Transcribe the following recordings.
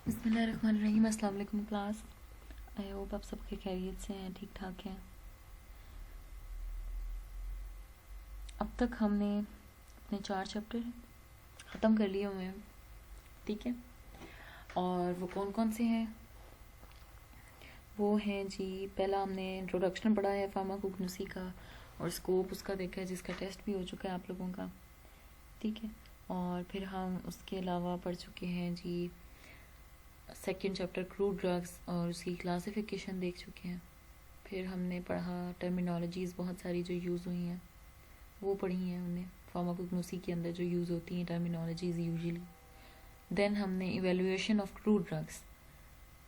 बिस्मिल्लाहिर्रहमानिर्रहीम। अस्सलाम वालेकुम क्लास। आई होप आप सबके खैरियत से हैं, ठीक ठाक हैं। अब तक हमने अपने 4 चैप्टर ख़त्म कर लिए हुए हैं, ठीक है। और वो कौन कौन से हैं? वो हैं जी, पहला हमने इंट्रोडक्शन पढ़ा है फार्माकोग्नोसी का और स्कोप उसका देखा है, जिसका टेस्ट भी हो चुका है आप लोगों का, ठीक है। और फिर हम उसके अलावा पढ़ चुके हैं जी सेकंड चैप्टर क्रूड ड्रग्स और उसकी क्लासिफिकेशन देख चुके हैं। फिर हमने पढ़ा टर्मिनोलॉजीज़ बहुत सारी जो यूज़ हुई हैं वो पढ़ी हैं हमने फार्माकोग्नोसी के अंदर जो यूज़ होती हैं टर्मिनोलॉजीज़ यूजुअली। देन हमने इवेलुएशन ऑफ क्रूड ड्रग्स,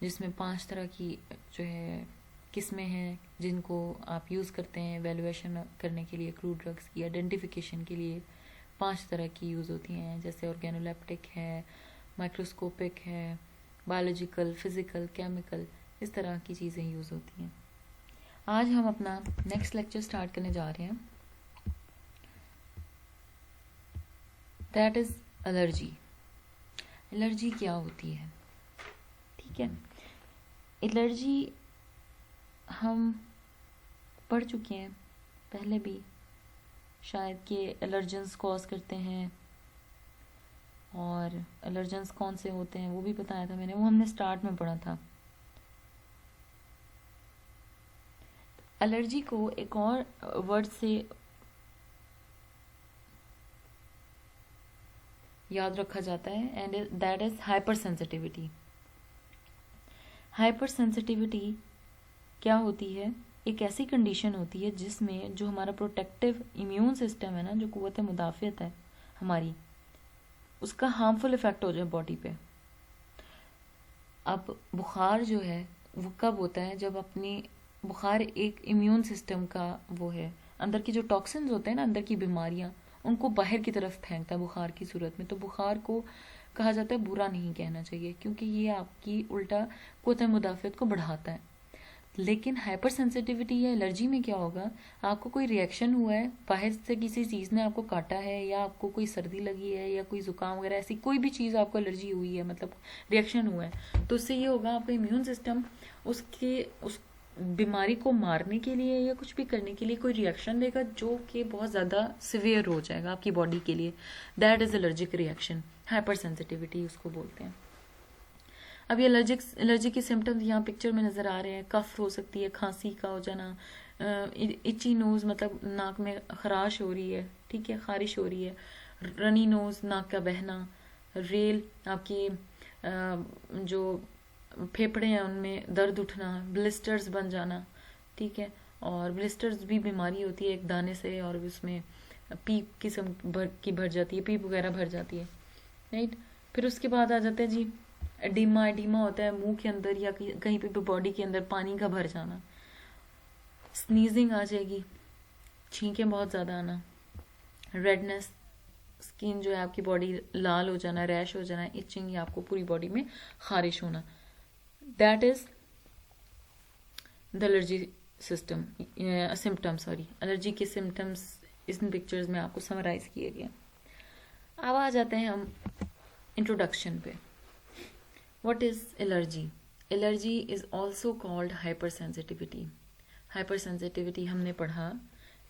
जिसमें 5 तरह की जो है किस्में हैं जिनको आप यूज़ करते हैं इवेलुएशन करने के लिए। क्रूड ड्रग्स की आइडेंटिफिकेशन के लिए 5 तरह की यूज़ होती हैं, जैसे ऑर्गेनोलेप्टिक है, माइक्रोस्कोपिक है, बायोलॉजिकल, फिज़िकल, केमिकल, इस तरह की चीज़ें यूज़ होती हैं। आज हम अपना नेक्स्ट लेक्चर स्टार्ट करने जा रहे हैं, दैट इज़ एलर्जी। एलर्जी क्या होती है, ठीक है। एलर्जी हम पढ़ चुके हैं पहले भी, शायद कि एलर्जेंस कॉज करते हैं और एलर्जेंस कौन से होते हैं वो भी बताया था मैंने, वो हमने स्टार्ट में पढ़ा था। एलर्जी को एक और वर्ड से याद रखा जाता है and that is hyper sensitivity. Hyper sensitivity क्या होती है? एक ऐसी कंडीशन होती है जिसमें जो हमारा प्रोटेक्टिव इम्यून सिस्टम है ना, जो कुव्वत मुदाफ़ियत है हमारी, उसका हार्मफुल इफेक्ट हो जाए बॉडी पे। अब बुखार जो है वो कब होता है? जब अपनी बुखार एक इम्यून सिस्टम का वो है, अंदर की जो टॉक्सिन्स होते हैं ना, अंदर की बीमारियां, उनको बाहर की तरफ फेंकता है बुखार की सूरत में। तो बुखार को कहा जाता है, बुरा नहीं कहना चाहिए, क्योंकि ये आपकी उल्टा कुव्वत मुदाफ़ियत को बढ़ाता है। लेकिन हाइपर सेंसिटिविटी या एलर्जी में क्या होगा? आपको कोई रिएक्शन हुआ है, बाहर से किसी चीज़ ने आपको काटा है, या आपको कोई सर्दी लगी है, या कोई जुकाम वगैरह ऐसी कोई भी चीज़ आपको एलर्जी हुई है, मतलब रिएक्शन हुआ है, तो उससे ये होगा आपका इम्यून सिस्टम उस बीमारी को मारने के लिए या कुछ भी करने के लिए कोई रिएक्शन देगा जो कि बहुत ज़्यादा सिवियर हो जाएगा आपकी बॉडी के लिए। That is allergic reaction, hyper sensitivity उसको बोलते हैं। अब ये एलर्जी के सिम्टम्स यहाँ पिक्चर में नज़र आ रहे हैं। कफ हो सकती है, खांसी का हो जाना, इची नोज मतलब नाक में खराश हो रही है, ठीक है, खारिश हो रही है, रनी नोज नाक का बहना, रेल आपकी जो फेफड़े हैं उनमें दर्द उठना, ब्लिस्टर्स बन जाना, ठीक है। और ब्लिस्टर्स भी बीमारी होती है एक दाने से, और उसमें पीप किस्म की भर जाती है, पीप वगैरह भर जाती है, राइट। फिर उसके बाद आ जाता है जी एडिमा। एडिमा होता है मुंह के अंदर या कहीं पे भी बॉडी के अंदर पानी का भर जाना। स्नीजिंग आ जाएगी, छींकें बहुत ज़्यादा आना, रेडनेस, स्किन जो है आपकी बॉडी लाल हो जाना, रैश हो जाना, इचिंग, या आपको पूरी बॉडी में खारिश होना। That is the allergy system symptoms, sorry, allergy के सिम्टम्स इन पिक्चर्स में आपको समराइज किए गए। अब आ जाते हैं हम इंट्रोडक्शन पे। What is allergy? Allergy is also called hypersensitivity. Hypersensitivity हमने पढ़ा,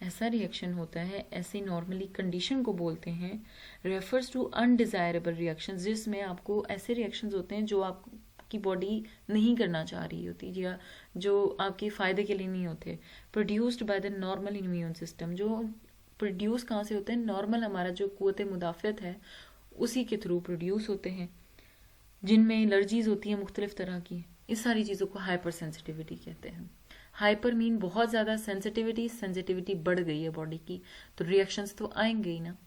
ऐसा रिएक्शन होता है, ऐसी नॉर्मली कंडीशन को बोलते हैं, रेफर्स टू अनडिजायरेबल रिएक्शंस, जिसमें आपको ऐसे रिएक्शंस होते हैं जो आपकी बॉडी नहीं करना चाह रही होती या जो आपके फ़ायदे के लिए नहीं होते। Produced by the normal immune system, जो प्रोड्यूस कहाँ से होते हैं? नॉर्मल हमारा जो कुव्वत मुदाफ़ियत है उसी के थ्रू प्रोड्यूस होते हैं, जिनमें एलर्जीज होती हैं मुख्तलिफ तरह की। इस सारी चीज़ों को हाइपर सेंसिटिविटी कहते हैं। हाइपर मीन बहुत ज़्यादा, सेंसिटिविटी, सेंसिटिविटी बढ़ गई है बॉडी की, तो रिएक्शंस तो आएंगे ही ना।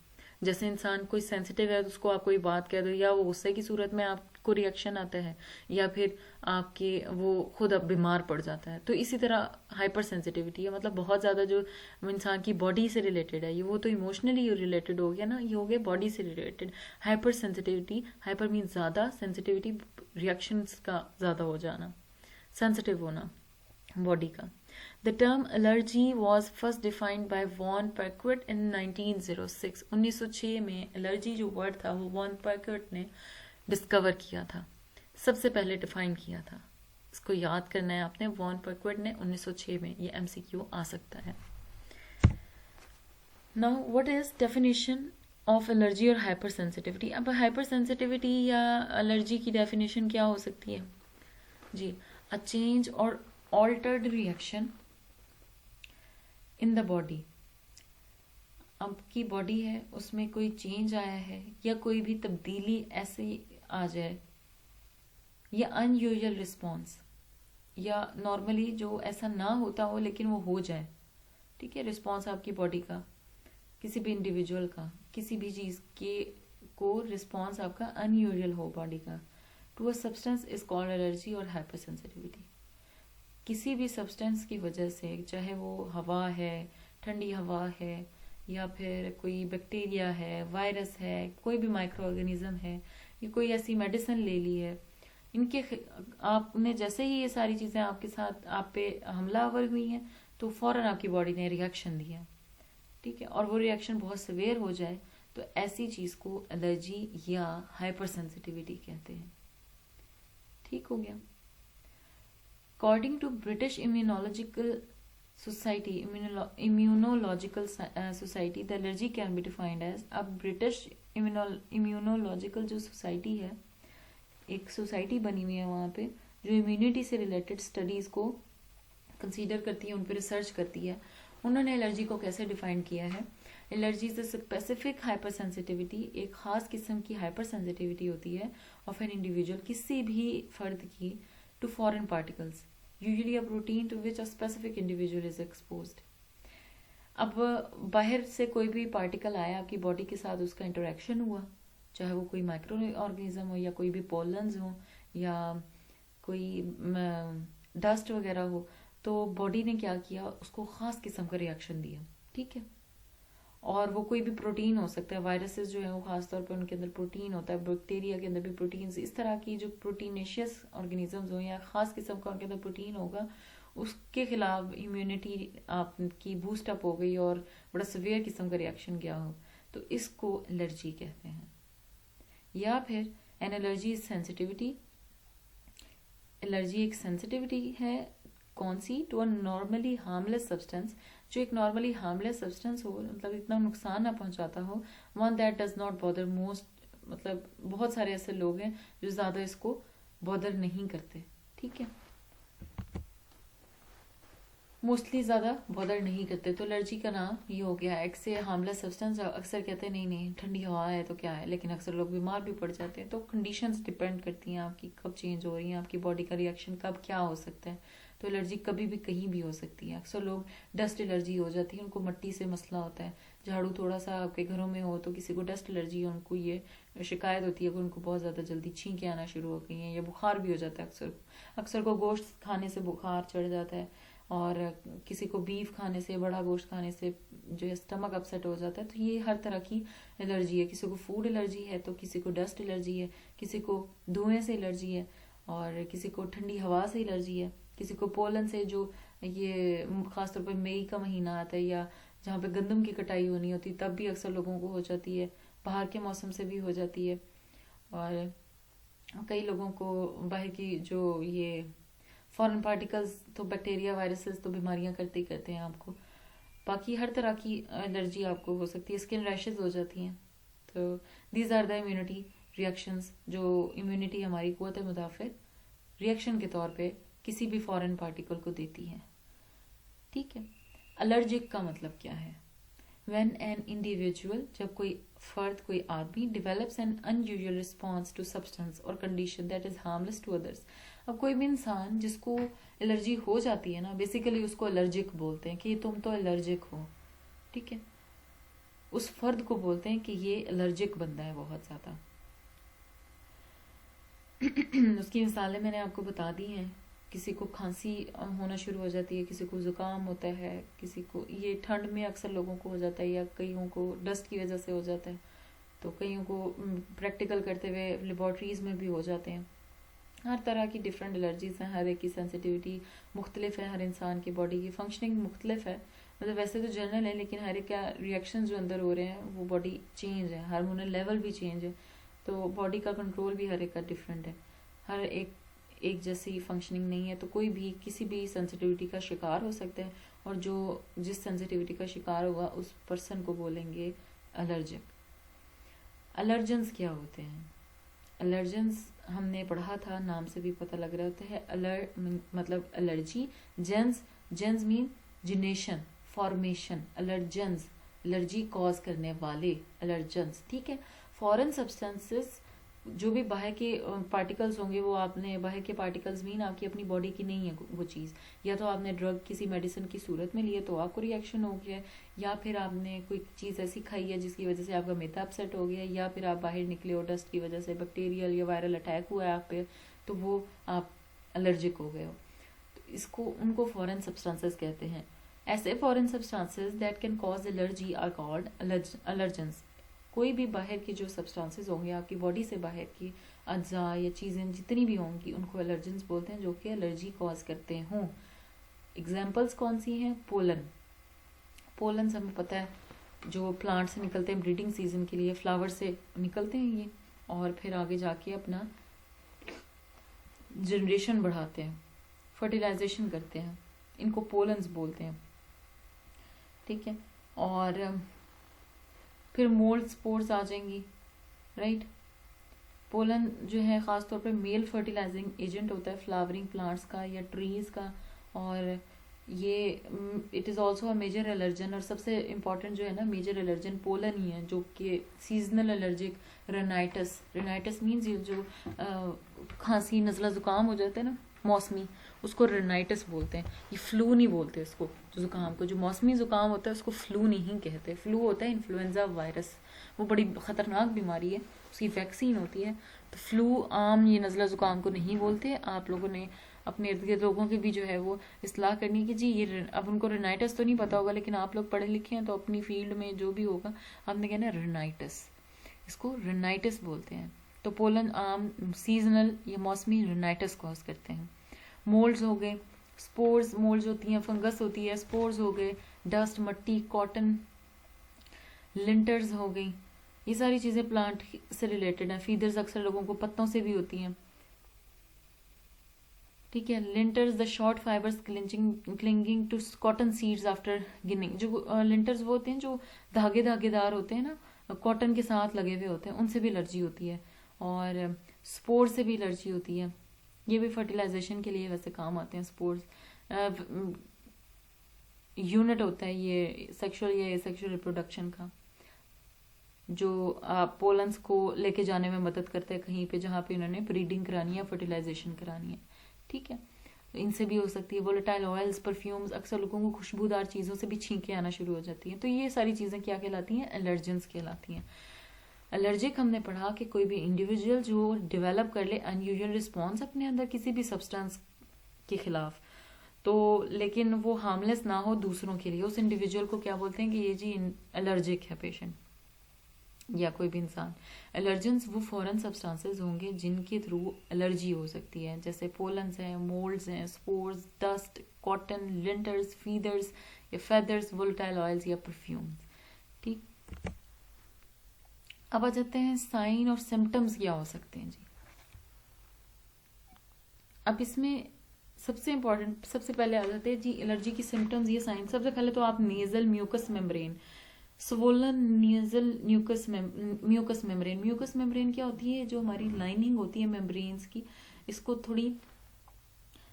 जैसे इंसान कोई सेंसिटिव है तो उसको आप कोई बात कह दो, या वो गुस्से की सूरत में आपको रिएक्शन आता है, या फिर आपके वो खुद अब बीमार पड़ जाता है। तो इसी तरह हाइपर सेंसिटिविटी है, मतलब बहुत ज़्यादा जो इंसान की बॉडी से रिलेटेड है, ये वो तो इमोशनली रिलेटेड हो गया ना, ये हो गया बॉडी से related. Hyper sensitivity, hyper mean ज़्यादा, सेंसिटिविटी रिएक्शंस का ज़्यादा हो जाना, सेंसिटिव होना बॉडी का। The term allergy was first defined by Von Perquert in 1906. 1906 में एलर्जी जो वर्ड था वो वॉन परक्वर्ट ने डिस्कवर किया था। सबसे पहले डिफाइन किया था। इसको याद करना है आपने, वॉन परक्वेट ने 1906 में। ये एमसीक्यू आ सकता है। Now what is definition of allergy और हाइपर सेंसिटिविटी। अब हाइपर सेंसिटिविटी या एलर्जी की डेफिनेशन क्या हो सकती है जी? अ चेंज और altered reaction in the body. आपकी बॉडी है, उसमें कोई चेंज आया है या कोई भी तब्दीली ऐसे आ जाए, या अनयूजुअल रिस्पॉन्स, या नॉर्मली जो ऐसा ना होता हो लेकिन वो हो जाए, ठीक है, रिस्पॉन्स आपकी बॉडी का, किसी भी इंडिविजुअल का, किसी भी चीज़ के को रिस्पॉन्स आपका अनयूजुअल हो बॉडी का, to a substance is called allergy और हाइपर सेंसिटिविटी। किसी भी सब्सटेंस की वजह से, चाहे वो हवा है, ठंडी हवा है, या फिर कोई बैक्टीरिया है, वायरस है, कोई भी माइक्रो ऑर्गेनिज्म है, या कोई ऐसी मेडिसिन ले ली है, इनके आपने जैसे ही ये सारी चीज़ें आपके साथ आप पे हमलावर हुई हैं तो फौरन आपकी बॉडी ने रिएक्शन दिया, ठीक है, और वो रिएक्शन बहुत सिवियर हो जाए तो ऐसी चीज़ को एलर्जी या हाइपर सेंसिटिविटी कहते हैं। ठीक हो गया। According to British immunological society, immunological society, the allergy can be defined as. अब ब्रिटिश इम्यूनोलॉजिकल जो सोसाइटी है, एक सोसाइटी बनी हुई है वहाँ पे जो इम्यूनिटी से रिलेटेड स्टडीज़ को कंसीडर करती है, उन पर रिसर्च करती है। उन्होंने एलर्जी को कैसे डिफाइन किया है? Allergy is specific hyper sensitivity, एक खास किस्म की हाइपर सेंसिटिविटी होती है ऑफ एन इंडिविजुअल, किसी भी फर्द की, to foreign particles, usually a protein to which a specific individual is exposed. अब बाहर से कोई भी पार्टिकल आया आपकी बॉडी के साथ, उसका इंटरेक्शन हुआ, चाहे वो कोई माइक्रो ऑर्गेनिज्म हो या कोई भी पोलन्स हो या कोई डस्ट वगैरह हो, तो बॉडी ने क्या किया, उसको खास किस्म का रिएक्शन दिया, ठीक है। और वो कोई भी प्रोटीन हो सकता है, वायरसेस जो है वो खासतौर पर उनके अंदर प्रोटीन होता है, बैक्टीरिया के अंदर भी प्रोटीन, इस तरह की जो प्रोटीनेशियस ऑर्गेनिजम्स हो या खास किस्म का उनके अंदर प्रोटीन होगा, उसके खिलाफ इम्यूनिटी आपकी बूस्टअप हो गई और बड़ा सिवियर किस्म का रिएक्शन गया हो, तो इसको एलर्जी कहते हैं। या फिर an allergy is sensitivity. Allergy एक सेंसिटिविटी है, कौन सी? To a normally harmless substance, जो एक नॉर्मली हार्मलेस सब्सटेंस हो, मतलब इतना नुकसान ना पहुंचाता हो, one that does not bother most, मतलब बहुत सारे ऐसे लोग हैं जो ज्यादा इसको बॉदर नहीं करते, ठीक है, मोस्टली ज़्यादा बॉदर नहीं करते, तो एलर्जी का नाम ये हो गया। एक से हार्मलेस सब्सटेंस, अक्सर कहते हैं नहीं नहीं ठंडी हवा है तो क्या है, लेकिन अक्सर लोग बीमार भी पड़ जाते हैं। तो कंडीशंस डिपेंड करती हैं आपकी कब चेंज हो रही हैं, आपकी बॉडी का रिएक्शन कब क्या हो सकता है। तो एलर्जी कभी भी कहीं भी हो सकती है। अक्सर लोग डस्ट एलर्जी हो जाती है, उनको मिट्टी से मसला होता है, झाड़ू थोड़ा सा आपके घरों में हो तो किसी को डस्ट एलर्जी है, उनको ये शिकायत होती है कि उनको बहुत ज़्यादा जल्दी छींकें आना शुरू हो गई हैं, या बुखार भी हो जाता है। अक्सर को गोश्त खाने से बुखार चढ़ जाता है, और किसी को बीफ खाने से, बड़ा गोश्त खाने से जो है स्टमक अपसेट हो जाता है। तो ये हर तरह की एलर्जी है। किसी को फूड एलर्जी है, तो किसी को डस्ट एलर्जी है, किसी को धुएं से एलर्जी है, और किसी को ठंडी हवा से एलर्जी है, किसी को पोलन से, जो ये खासतौर पर मई का महीना आता है या जहाँ पे गंदम की कटाई होनी होती तब भी अक्सर लोगों को हो जाती है, बाहर के मौसम से भी हो जाती है, और कई लोगों को बाहर की जो ये फॉरेन पार्टिकल्स, तो बैक्टीरिया वायरसेस तो बीमारियां करते ही करते हैं आपको। बाकी हर तरह की एलर्जी आपको हो सकती है, स्किन रैशेज हो जाती हैं। तो these are the immunity reactions, जो इम्यूनिटी हमारी कुव्वत मुदाफ़िर रिएक्शन के तौर पे किसी भी फॉरेन पार्टिकल को देती है, ठीक है। एलर्जिक का मतलब क्या है? When an individual, जब कोई फर्द, कोई आदमी, develops an unusual response to substance or condition that is harmless to others। अब कोई भी इंसान जिसको एलर्जी हो जाती है ना, बेसिकली उसको एलर्जिक बोलते हैं कि तुम तो एलर्जिक हो, ठीक है। उस फर्द को बोलते हैं कि ये एलर्जिक बंदा है बहुत ज़्यादा। उसकी मिसालें मैंने आपको बता दी हैं। किसी को खांसी होना शुरू हो जाती है, किसी को ज़ुकाम होता है, किसी को ये ठंड में अक्सर लोगों को हो जाता है, या कईयों को डस्ट की वजह से हो जाता है, तो कईयों को प्रैक्टिकल करते हुए लेबॉर्ट्रीज़ में भी हो जाते हैं। हर तरह की डिफरेंट एलर्जीज़ हैं, हर एक की सेंसिटिविटी मुख्तलिफ है, हर इंसान की बॉडी की फंक्शनिंग मुख्तलिफ है। मतलब वैसे तो जनरल है, लेकिन हर एक का रिएक्शन जो अंदर हो रहे हैं वो बॉडी चेंज है, हार्मोनल लेवल भी चेंज है, तो बॉडी का कंट्रोल भी हर एक का डिफरेंट है। हर एक जैसी फंक्शनिंग नहीं है, तो कोई भी किसी भी सेंसिटिविटी का शिकार हो सकता है, और जो जिस सेंसिटिविटी का शिकार होगा उस पर्सन को बोलेंगे एलर्जिक। एलर्जेंस क्या होते हैं? एलर्जेंस हमने पढ़ा था, नाम से भी पता लग रहा होता है। मतलब allergy, gens mean generation, formation, allergens allergy cause करने वाले, एलर्जेंस, ठीक है। फॉरेन सब्सटेंसेस, जो भी बाहर के पार्टिकल्स होंगे, वो आपने बाहर के पार्टिकल्स मीन आपकी अपनी बॉडी की नहीं है वो चीज़, या तो आपने ड्रग किसी मेडिसिन की सूरत में लिए तो आपको रिएक्शन हो गया, या फिर आपने कोई चीज़ ऐसी खाई है जिसकी वजह से आपका मैदा अपसेट हो गया, या फिर आप बाहर निकले हो डस्ट की वजह से, बैक्टीरियल या वायरल अटैक हुआ है आप पे, तो वो आप एलर्जिक हो गए हो। तो इसको उनको फॉरेन सब्सटेंसेस कहते हैं। ऐसे foreign substances that can cause allergy are called allergens. कोई भी बाहर की जो सब्सटेंसेस होंगे, आपकी बॉडी से बाहर की अज्जा या चीज़ें जितनी भी होंगी, उनको एलर्जेंस बोलते हैं, जो कि एलर्जी कॉज करते हों। एग्जाम्पल्स कौन सी हैं? पोलन हमें पता है, जो प्लांट से निकलते हैं ब्रीडिंग सीजन के लिए, फ्लावर से निकलते हैं ये, और फिर आगे जाके अपना जनरेशन बढ़ाते हैं, फर्टिलाइजेशन करते हैं, इनको पोलन्स बोलते हैं, ठीक है। और फिर मोल्ड स्पोर्स आ जाएंगी, राइट। पोलन जो है ख़ास तौर पे मेल फर्टिलाइजिंग एजेंट होता है फ्लावरिंग प्लांट्स का या ट्रीज़ का, और ये it is also a major allergen. और सबसे इम्पॉर्टेंट जो है ना मेजर एलर्जन पोलन ही है, जो कि सीजनल एलर्जिक रिनाइटस मीन्स ये जो खांसी नज़ला ज़ुकाम हो जाता है ना मौसमी, उसको रिनाइटस बोलते हैं। ये फ्लू नहीं बोलते इसको, जो ज़ुकाम को, जो मौसमी ज़ुकाम होता है उसको फ्लू नहीं कहते। फ्लू होता है इन्फ्लुएंजा वायरस, वो बड़ी ख़तरनाक बीमारी है, उसकी वैक्सीन होती है। तो फ्लू आम ये नज़ला ज़ुकाम को नहीं बोलते। आप लोगों ने अपने इर्द गिर्द लोगों की भी जो है वो इस्लाह करनी कि जी ये, अब उनको रिनाइटस तो नहीं पता होगा, लेकिन आप लोग पढ़े लिखे हैं तो अपनी फील्ड में जो भी होगा आपने कहना है रिनाइटस, इसको रिनाइटस बोलते हैं। तो पोलन आम सीजनल या मौसमी रिनाइटस कॉज करते हैं। मोल्ड्स हो गए, स्पोर्स, मोल्ड्स होती हैं, फंगस होती है, स्पोर्स हो गए, डस्ट, मट्टी, कॉटन, लिंटर्स हो गई, ये सारी चीज़ें प्लांट से रिलेटेड हैं। फीदर्स अक्सर लोगों को पत्तों से भी होती हैं, ठीक है। Linters the short fibres clinging to cotton seeds after ginning. जो लिंटर्स वो होते हैं जो धागेदार होते हैं ना, कॉटन के साथ लगे हुए होते हैं, उनसे भी एलर्जी होती है। और स्पोर से भी एलर्जी होती है, ये भी फर्टिलाइजेशन के लिए वैसे काम आते हैं। स्पोर्स यूनिट होता है ये सेक्सुअल या एसेक्सुअल रिप्रोडक्शन का, जो पोलन्स को लेके जाने में मदद करते हैं कहीं पे जहाँ पे उन्होंने ब्रीडिंग करानी है, फर्टिलाइजेशन करानी है, ठीक है। इनसे भी हो सकती है। वोलेटाइल ऑयल्स, परफ्यूम्स, अक्सर लोगों को खुशबूदार चीज़ों से भी छींकें आना शुरू हो जाती हैं। तो ये सारी चीज़ें क्या कहलाती हैं? एलर्जेंस कहलाती हैं। एलर्जिक हमने पढ़ा कि कोई भी इंडिविजुअल जो डेवलप कर ले अनयूजुअल रिस्पॉन्स अपने अंदर किसी भी सब्सटेंस के खिलाफ, तो लेकिन वो हार्मलेस ना हो दूसरों के लिए, उस इंडिविजुअल को क्या बोलते हैं कि ये जी एलर्जिक है पेशेंट या कोई भी इंसान। एलर्जेंस वो फॉरेन सब्सटेंसेस होंगे जिनके थ्रू एलर्जी हो सकती है, जैसे पोलन्स हैं, मोल्ड्स हैं, spores, dust, cotton, Lintner's, feathers या फेदर्स, वोलेटाइल ऑयल्स या परफ्यूम्स, ठीक। अब आ जाते हैं साइन और सिम्टम्स क्या हो सकते हैं जी। अब इसमें सबसे इम्पॉर्टेंट, सबसे पहले आ जाते हैं जी एलर्जी की सिम्टम्स, ये साइन। सबसे पहले तो आप nasal mucus membrane, swollen nasal mucus membrane. Mucus membrane क्या होती है? जो हमारी लाइनिंग होती है मेम्ब्रेन्स की, इसको थोड़ी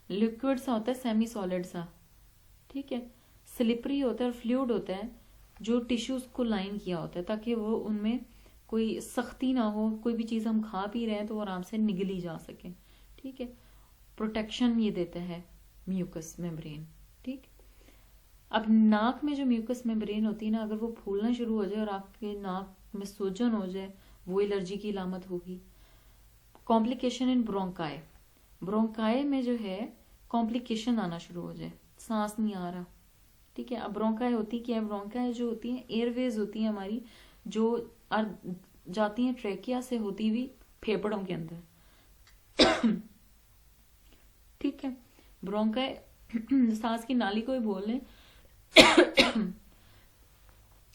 लिक्विड सा होता है, सेमी सॉलिड सा, ठीक है, स्लिपरी होता है और फ्लूइड होता है, जो टिश्यूज को लाइन किया होता है ताकि वो उनमें कोई सख्ती ना हो, कोई भी चीज़ हम खा पी रहे हैं तो आराम से निगली जा सके, ठीक है। प्रोटेक्शन ये देता है म्यूकस मेम्ब्रेन, ठीक। अब नाक में जो म्यूकस मेम्ब्रेन होती है ना, अगर वो फूलना शुरू हो जाए और आपके नाक में सूजन हो जाए, वो एलर्जी की इलामत होगी। कॉम्प्लिकेशन इन ब्रोंकाई, ब्रोंकाई में जो है कॉम्प्लिकेशन आना शुरू हो जाए, सांस नहीं आ रहा, ठीक है। अब ब्रोंकाई होती क्या है? ब्रोंकाई जो होती है एयरवेज होती है हमारी, जो जाती हैं ट्रेकिया से होती हुई फेफड़ों के अंदर, ठीक है। ब्रोंकाई सांस की नाली को ही बोल लें,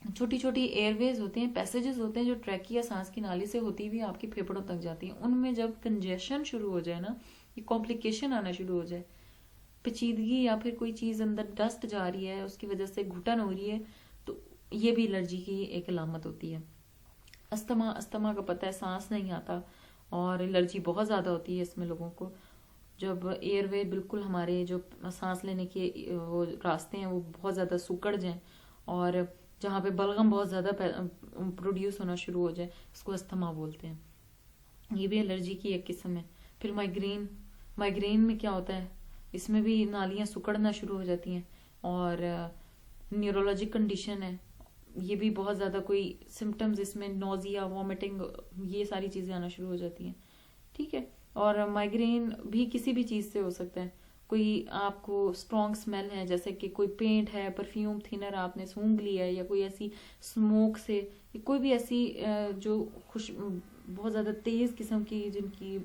छोटी छोटी एयरवेज होते हैं, पैसेजेस होते हैं जो ट्रैकिया सांस की नाली से होती हुई आपकी फेफड़ों तक जाती हैं। उनमें जब कंजेशन शुरू हो जाए ना, ये कॉम्प्लिकेशन आना शुरू हो जाए, पेचीदगी या फिर कोई चीज़ अंदर डस्ट जा रही है उसकी वजह से घुटन हो रही है, तो ये भी एलर्जी की एक अलामत होती है। अस्थमा, अस्थमा का पता है सांस नहीं आता और एलर्जी बहुत ज़्यादा होती है इसमें लोगों को। जब एयरवे बिल्कुल हमारे जो सांस लेने के वो रास्ते हैं वो बहुत ज़्यादा सिकुड़ जाएं और जहाँ पे बलगम बहुत ज़्यादा प्रोड्यूस होना शुरू हो जाए, उसको अस्थमा बोलते हैं। ये भी एलर्जी की एक किस्म है। फिर माइग्रेन, माइग्रेन में क्या होता है, इसमें भी नालियाँ सिकुड़ना शुरू हो जाती हैं और न्यूरोलॉजिक कंडीशन है, ये भी बहुत ज़्यादा कोई सिम्टम्स इसमें नोजिया, वॉमिटिंग, ये सारी चीज़ें आना शुरू हो जाती हैं। ठीक है, और माइग्रेन भी किसी भी चीज़ से हो सकता है। कोई आपको स्ट्रॉन्ग स्मेल है, जैसे कि कोई पेंट है, परफ्यूम थिनर आपने सूंघ लिया है, या कोई ऐसी स्मोक से, कोई भी ऐसी जो खुश बहुत ज़्यादा तेज़ किस्म की जिनकी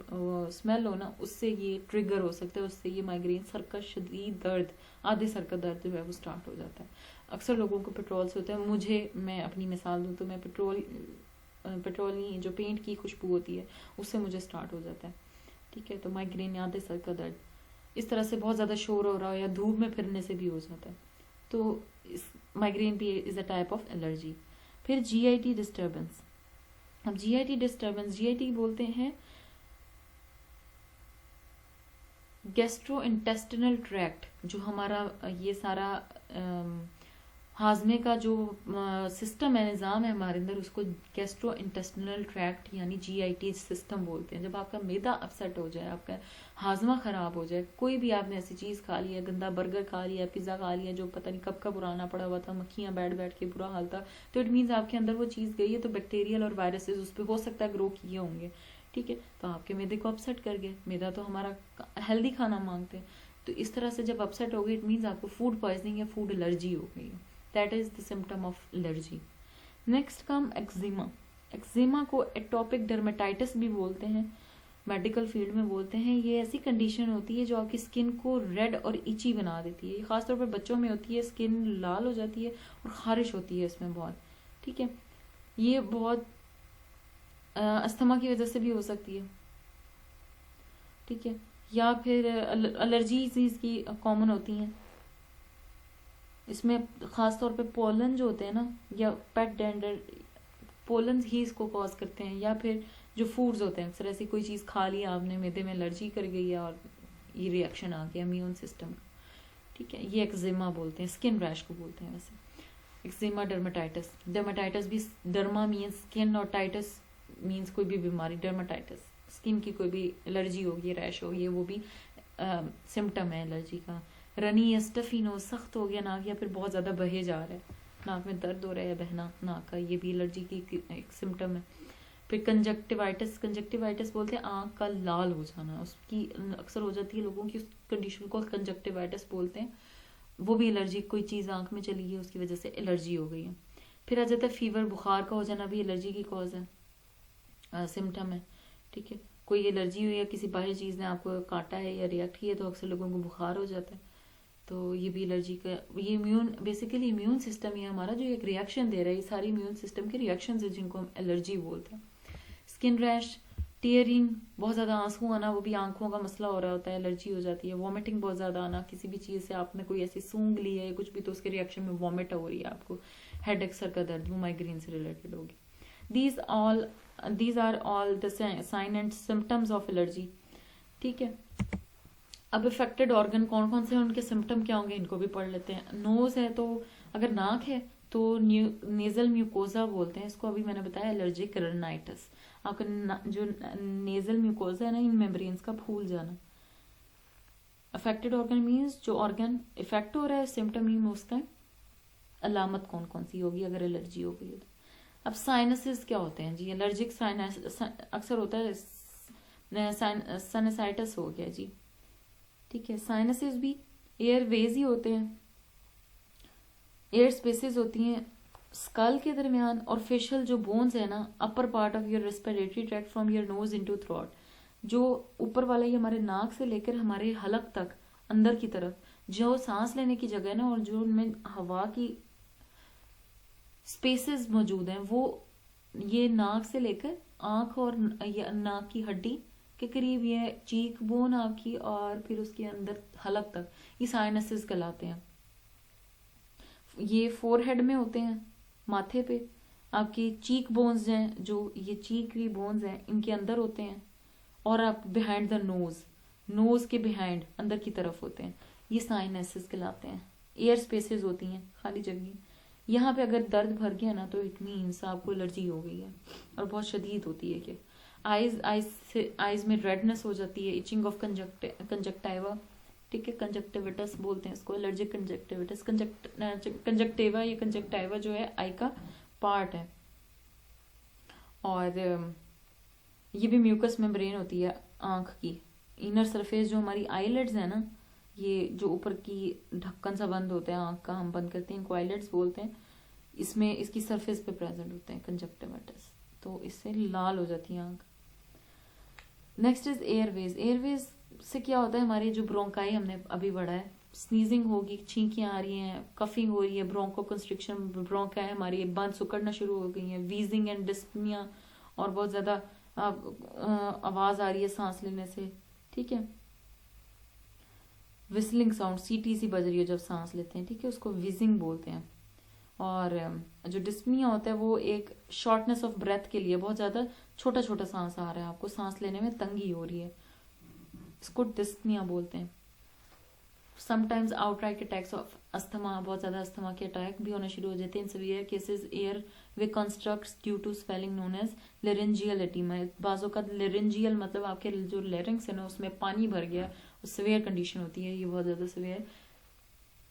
स्मेल हो ना, उससे ये ट्रिगर हो सकता है, उससे ये माइग्रेन, सर का शदीद दर्द, आधे सर का दर्द जो है वो स्टार्ट हो जाता है। अक्सर लोगों को पेट्रोल से होता है। मुझे, मैं अपनी मिसाल दूँ तो मैं पेट्रोल जो पेंट की खुशबू होती है उससे मुझे स्टार्ट हो जाता है। ठीक है, तो माइग्रेन, आधे सर का दर्द, इस तरह से बहुत ज़्यादा शोर हो रहा हो या धूप में फिरने से भी हो जाता है, तो इस माइग्रेन भी is a type of allergy. फिर जीआईटी डिस्टर्बेंस। अब जीआईटी डिस्टर्बेंस, जीआईटी बोलते हैं गैस्ट्रो इंटेस्टिनल ट्रैक्ट, जो हमारा ये सारा हाजमे का जो सिस्टम है, निज़ाम है हमारे अंदर, उसको गैस्ट्रो इंटेस्टिनल ट्रैक्ट यानी जीआईटी सिस्टम बोलते हैं। जब आपका मैदा अपसेट हो जाए, आपका हाजमा ख़राब हो जाए, कोई भी आपने ऐसी चीज़ खा लिया, गंदा बर्गर खा लिया, पिज़्ज़ा खा लिया जो पता नहीं कब का पुराना पड़ा हुआ था, मक्खियाँ बैठ बैठ के बुरा हाल था, तो इट मीन्स आपके अंदर वो चीज़ गई है, तो बैक्टीरियल और वायरसेस उस पर हो सकता है ग्रो किए होंगे। ठीक है, तो आपके मैदे को अपसेट कर गए। मैदा तो हमारा हेल्दी खाना मांगते हैं, तो इस तरह से जब अपसेट हो गई, इट मीन्स आपको फूड पॉइजनिंग या फूड एलर्जी हो गई है। That is the symptom of allergy. Next come eczema. Eczema को एटोपिक डर्मेटाइटिस भी बोलते हैं, मेडिकल फील्ड में बोलते हैं। ये ऐसी कंडीशन होती है जो आपकी स्किन को रेड और इची बना देती है। खासतौर पर बच्चों में होती है, स्किन लाल हो जाती है और खारिश होती है इसमें बहुत। ठीक है, ये बहुत अस्थमा की वजह से भी हो सकती है। ठीक है, या फिर एलर्जीज इसकी कॉमन होती हैं। इसमें ख़ास तौर पे पोलन जो होते हैं ना, या पेट डेंडर, पोलन ही इसको कॉज करते हैं। या फिर जो फूड्स होते हैं, अक्सर ऐसी कोई चीज़ खा ली आपने, मैदे में एलर्जी कर गई है और ये रिएक्शन आ गया इम्यून सिस्टम। ठीक है, ये एक्जिमा बोलते हैं, स्किन रैश को बोलते हैं वैसे। Eczema, dermatitis. डर्माटाइटिस भी, डर्मा मीन्स स्किन और टाइटिस मीन्स कोई भी बीमारी। डर्माटाइटिस स्किन की कोई भी एलर्जी होगी, रैश होगी, वो भी सिम्टम है एलर्जी का। रनी या स्टफी नोज, सख्त हो गया नाक या फिर बहुत ज़्यादा बहे जा रहा है, नाक में दर्द हो रहा है या बहना नाक का, ये भी एलर्जी की एक सिम्टम है। फिर कंजक्टिवाइटिस। कंजक्टिवाइटिस बोलते हैं आँख का लाल हो जाना, उसकी अक्सर हो जाती है लोगों की, उस कंडीशन को कंजक्टिवाइटिस बोलते हैं। वो भी एलर्जी, कोई चीज़ आँख में चली गई उसकी वजह से एलर्जी हो गई है। फिर आ जाता है फीवर, बुखार का हो जाना भी एलर्जी की कॉज है, सिम्टम है। ठीक है, कोई एलर्जी हुई है, किसी बाहरी चीज़ ने आपको काटा है या रिएक्ट किया, तो अक्सर लोगों को बुखार हो जाता है, तो ये भी एलर्जी का, ये इम्यून, बेसिकली इम्यून सिस्टम ही हमारा जो एक रिएक्शन दे रहा है, ये सारी इम्यून सिस्टम के रिएक्शन है जिनको हम एलर्जी बोलते हैं। स्किन रैश, टीयरिंग, बहुत ज़्यादा आंसू आना, वो भी आंखों का मसला हो रहा होता है, एलर्जी हो जाती है। वॉमिटिंग, बहुत ज़्यादा आना, किसी भी चीज़ से आपने कोई ऐसी सूंघ ली है कुछ भी, तो उसके रिएक्शन में वॉमिट हो रही है आपको। हेडेक, सर का दर्द, वो माइग्रेन से रिलेटेड होगी। these are all the sign and symptoms of allergy। ठीक है, अब इफेक्टेड ऑर्गन कौन कौन से हैं, उनके सिम्टम क्या होंगे, इनको भी पढ़ लेते हैं। नोज है, तो अगर नाक है तो नेजल म्यूकोजा बोलते हैं इसको, अभी मैंने बताया एलर्जिक रनाइटिस। आपका जो नेजल म्यूकोजा है ना, इन मेम्ब्रेन्स का फूल जाना। अफेक्टेड ऑर्गन मीन्स जो ऑर्गन इफेक्ट हो रहा है, सिम्टम मीन उसका अलामत कौन कौन सी होगी अगर एलर्जी हो गई है तो। अब साइनसेस क्या होते हैं जी, एलर्जिक साइनस अक्सर होता है, साइनसाइटिस हो गया जी। ठीक है, साइनसेस भी एयर वेज ही होते हैं, एयर स्पेसेस होती हैं स्कल के दरमियान, और फेशियल जो बोन्स है ना, upper part of your respiratory tract from your nose into throat, जो ऊपर वाला ये हमारे नाक से लेकर हमारे हलक तक अंदर की तरफ जो सांस लेने की जगह है ना, और जो उनमें हवा की स्पेसेस मौजूद हैं, वो ये नाक से लेकर आंख और ये नाक की हड्डी के करीब, ये चीक बोन आपकी, और फिर उसके अंदर हलक तक, ये साइनसेस कहलाते हैं। ये फोरहेड में होते हैं, माथे पे। आपकी चीक बोन्स हैं, जो ये चीक की बोन्स हैं, इनके अंदर होते हैं। और आप बिहाइंड द नोज, नोज के बिहाइंड अंदर की तरफ होते हैं, ये साइनसेस कहलाते हैं। एयर स्पेसेस होती हैं, खाली जगह। यहाँ पे अगर दर्द भर गया ना, तो इट मीन्स आपको एलर्जी हो गई है, और बहुत शदीद होती है। कि आईज में रेडनेस हो जाती है, इचिंग ऑफ कंजक्टाइवा, ठीक है, कंजक्टिविटस बोलते हैं इसको, एलर्जिक कंजक्टिविटस। कंजक्टिवा या कंजक्टाइवा जो है आई का पार्ट है। और ये भी म्यूकस मेम्ब्रेन होती है आंख की। इनर सरफेस जो हमारी आईलिड्स है ना, ये जो ऊपर की ढक्कन सा बंद होता है आंख का, हम बंद करते हैं, इनको आईलिड्स बोलते हैं। इसमें इसकी सरफेस पे प्रेजेंट होते हैं कंजक्टिविटिस, तो इससे लाल हो जाती है आंख। Next is Airways. एयरवेज से क्या होता है, हमारी जो ब्रोंकाई हमने अभी बढ़ा है, स्नीजिंग होगी, छींकियां आ रही हैं, कफिंग हो रही है, ब्रोंको कंस्ट्रिक्शन, ब्रोंकाई हमारी बंद सिकुड़ना शुरू हो गई है, वीजिंग एंड डिस्पनिया, और बहुत ज्यादा आवाज आ रही है सांस लेने से, ठीक है। विस्लिंग साउंड, सीटी सी बज रही है जब सांस लेते हैं, ठीक है, उसको विजिंग बोलते हैं। और जो डिस्पनिया होता है वो एक शॉर्टनेस ऑफ ब्रेथ के लिए, बहुत ज्यादा छोटा छोटा सांस आ रहा है, आपको सांस लेने में तंगी हो रही है, इसको डिस्पनिया बोलते हैं। Sometimes outright attacks of asthma, बहुत ज्यादा अस्थमा के अटैक भी होना शुरू हो जाते हैं। In severe cases airway constructs due to swelling known as laryngeal oedema. बाजों का लेरेंजियल मतलब आपके जो लेरिंग्स है ना, उसमें पानी भर गया, सीवियर कंडीशन होती है, ये बहुत ज्यादा सीवियर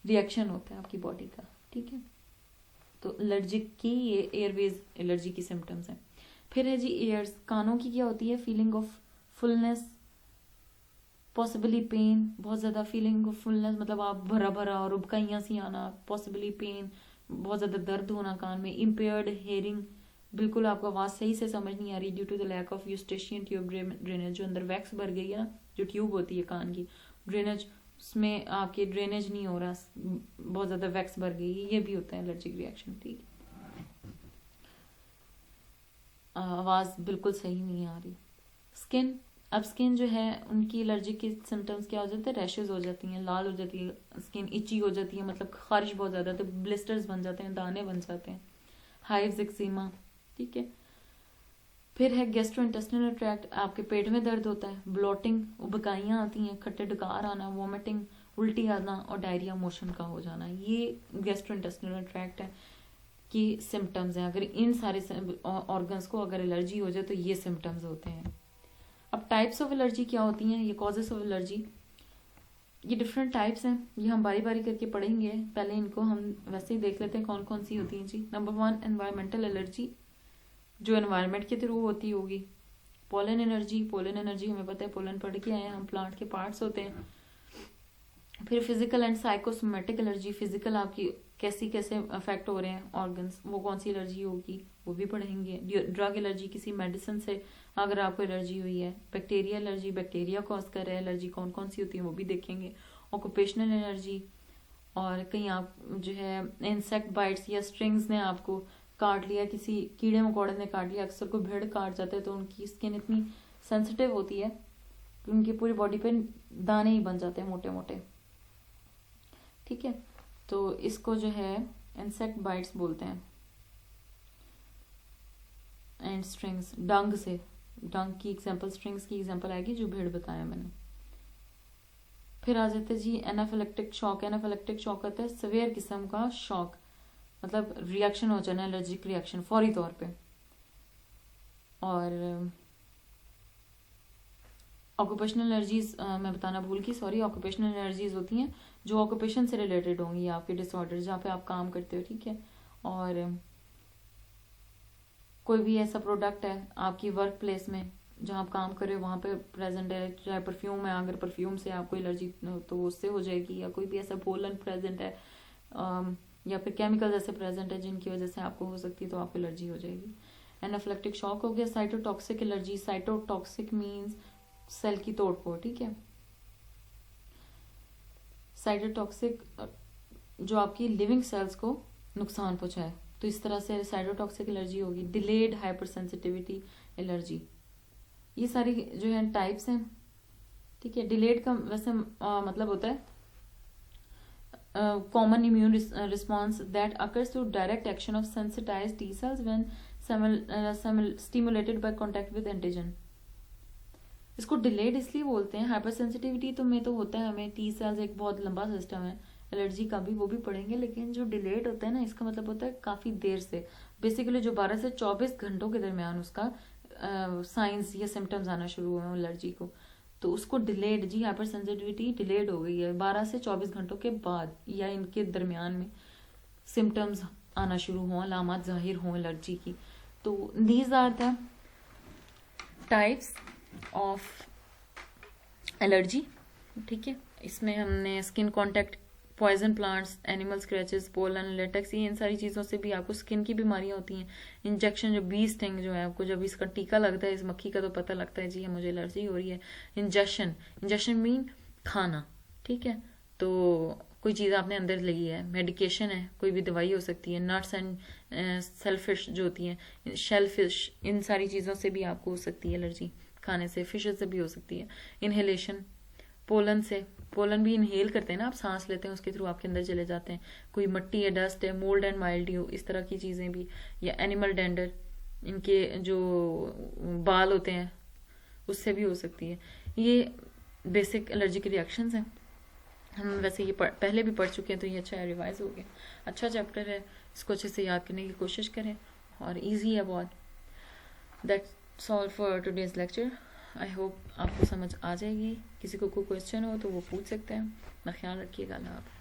रिएक्शन होता है आपकी बॉडी का, ठीक है। तो एलर्जिक की ये एयरवेज एलर्जी की सिम्टम्स हैं। फिर है जी ईयर्स, कानों की क्या होती है, feeling of fullness, possibly pain, बहुत ज्यादा फीलिंग ऑफ फुलनेस, मतलब आप भरा भरा और उबकाइयां सी आना, पॉसिबली पेन, बहुत ज्यादा दर्द होना कान में। इम्पेयर्ड हेयरिंग, बिल्कुल आपको आवाज सही से समझ नहीं आ रही, due to the lack of eustachian tube drainage, जो अंदर वैक्स भर गई है ना, जो ट्यूब होती है कान की, ड्रेनेज, उसमें आपके ड्रेनेज नहीं हो रहा, बहुत ज्यादा वैक्स भर गई, ये भी होता है एलर्जिक रिएक्शन, ठीक है। आवाज बिल्कुल सही नहीं आ रही। स्किन, अब स्किन जो है उनकी एलर्जी के सिम्टम्स क्या हो जाते हैं, रैशेज हो जाती हैं, लाल हो जाती है स्किन, इची हो जाती है, मतलब खारिश बहुत ज्यादा, तो ब्लिस्टर्स बन जाते हैं, दाने बन जाते हैं, हाइव्स, एक्जिमा, ठीक है। फिर है गैस्ट्रोइंटेस्टिनल ट्रैक्ट, आपके पेट में दर्द होता है, ब्लोटिंग, उबकाइयां आती हैं, खट्टे डकार आना, वॉमिटिंग, उल्टी आना, और डायरिया मोशन का हो जाना, ये गैस्ट्रोइंटेस्टिनल ट्रैक्ट है की सिम्टम्स हैं। अगर इन सारे ऑर्गन्स को अगर एलर्जी हो जाए तो ये सिम्टम्स होते हैं। अब टाइप्स ऑफ एलर्जी क्या होती हैं, ये कॉजेस ऑफ एलर्जी, ये डिफरेंट टाइप्स हैं, ये हम बारी बारी करके पढ़ेंगे। पहले इनको हम वैसे ही देख लेते हैं कौन कौन सी होती हैं जी। नंबर 1, एनवायरमेंटल एलर्जी, जो एनवायरमेंट के थ्रू होती होगी। पोलन एनर्जी, पोलन एनर्जी हमें पता है, पोलन पढ़ के आए हैं हम, प्लांट के पार्ट्स होते हैं। फिर physical and psychosomatic allergy, physical आपकी कैसे अफेक्ट हो रहे हैं ऑर्गन्स, वो कौन सी एलर्जी होगी वो भी पढ़ेंगे। ड्रग एलर्जी, किसी मेडिसिन से अगर आपको एलर्जी हुई है। बैक्टीरिया एलर्जी, बैक्टीरिया कॉज कर रहा है एलर्जी, कौन कौन सी होती है वो भी देखेंगे। ऑक्यूपेशनल एलर्जी, और कहीं आप जो है इंसेक्ट बाइट्स या स्ट्रिंग्स ने आपको काट लिया, किसी कीड़े मकोड़े ने काट लिया, अक्सर को भेड़ काट जाते हैं तो उनकी स्किन इतनी सेंसिटिव होती है कि उनकी पूरी बॉडी पे दाने ही बन जाते हैं मोटे मोटे, ठीक है। तो इसको जो है इंसेक्ट बाइट्स बोलते हैं। एंड स्ट्रिंग्स, डंग से, डंग की एग्जांपल, स्ट्रिंग्स की एग्जांपल आएगी जो भेड़ बताया मैंने। फिर आ जाते जी एनाफिलेक्टिक शॉक। एनाफिलेक्टिक शॉक होता है सीवियर किस्म का शॉक, मतलब रिएक्शन हो जाना, एलर्जिक रिएक्शन फौरी तौर पे। और ऑक्यूपेशनल एलर्जीज मैं बताना भूल गई, सॉरी। ऑक्यूपेशनल एलर्जीज होती हैं जो ऑक्यूपेशन से रिलेटेड होंगी, आपके डिसऑर्डर जहाँ पे आप काम करते हो, ठीक है। और कोई भी ऐसा प्रोडक्ट है आपकी वर्क प्लेस में जहाँ आप काम कर रहे हो वहाँ पे प्रेजेंट है, चाहे परफ्यूम है, अगर परफ्यूम से आपको एलर्जी तो उससे हो जाएगी, या कोई भी ऐसा पोलन प्रेजेंट है या फिर केमिकल ऐसे प्रेजेंट है जिनकी वजह से आपको हो सकती है तो आपको एलर्जी हो जाएगी। एनाफिलेक्टिक शॉक हो गया। Cytotoxic allergy, cytotoxic means cell की तोड़फोड़, ठीक है। साइटोटॉक्सिक जो आपकी लिविंग सेल्स को नुकसान पहुंचाए, तो इस तरह से साइटोटॉक्सिक एलर्जी होगी। डिलेड हाइपर सेंसिटिविटी एलर्जी, ये सारी जो है टाइप्स हैं, ठीक है। डिलेड का वैसे मतलब होता है common immune response that occurs through direct action of sensitized T cells when stimulated by contact with antigen। इसको डिलेड इसलिए बोलते हैं। हाइपर सेंसिटिविटी तो में तो होता है हमें टी सेल्स, एक बहुत लंबा सिस्टम है। एलर्जी का भी वो भी पढ़ेंगे, लेकिन जो डिलेड होता है ना, इसका मतलब होता है काफ़ी देर से, बेसिकली जो 12 से 24 घंटों के दरमियान उसका साइंस या सिम्टम्स आना शुरू हुए एलर्जी को, तो उसको डिलेड, जी हाइपर सेंसिटिविटी डिलेड हो गई है 12 से 24 घंटों के बाद या इनके दरमियान में सिम्टम्स आना शुरू हों, अलामत जाहिर हों एलर्जी की। तो these are the types of allergy, ठीक है। इसमें हमने skin contact, poison plants, animal scratches, pollen, latex, ये इन सारी चीज़ों से भी आपको स्किन की बीमारियां होती हैं। इंजेक्शन, जो बी स्टिंग जो है, आपको जब इसका टीका लगता है इस मक्खी का, तो पता लगता है जी है मुझे एलर्जी हो रही है। इंजेक्शन मीन खाना, ठीक है। तो कोई चीज़ आपने अंदर लगी है, मेडिकेशन है, कोई भी दवाई हो सकती है। नट्स एंड सेलफिश जो होती हैं, शेलफिश, इन सारी चीज़ों से भी आपको हो सकती है एलर्जी, खाने से, फिश से भी हो सकती है। इनहेलेशन, पोलन से, पोलन भी इनहेल करते हैं ना, आप सांस लेते हैं उसके थ्रू आपके अंदर चले जाते हैं। कोई मिट्टी है, डस्ट है, मोल्ड एंड माइल्ड्यू, इस तरह की चीज़ें भी, या एनिमल डेंडर, इनके जो बाल होते हैं उससे भी हो सकती है। ये बेसिक एलर्जी के रिएक्शंस हैं। हम वैसे ये पहले भी पढ़ चुके हैं, तो ये अच्छा है, रिवाइज हो गया। अच्छा चैप्टर है, इसको अच्छे से याद करने की कोशिश करें, और ईजी है बहुत। That's all for today's lecture. I hope आपको समझ आ जाएगी। किसी को कोई क्वेश्चन हो तो वो पूछ सकते हैं। अपना ख्याल रखिएगा। अल्लाह हाफ़िज़।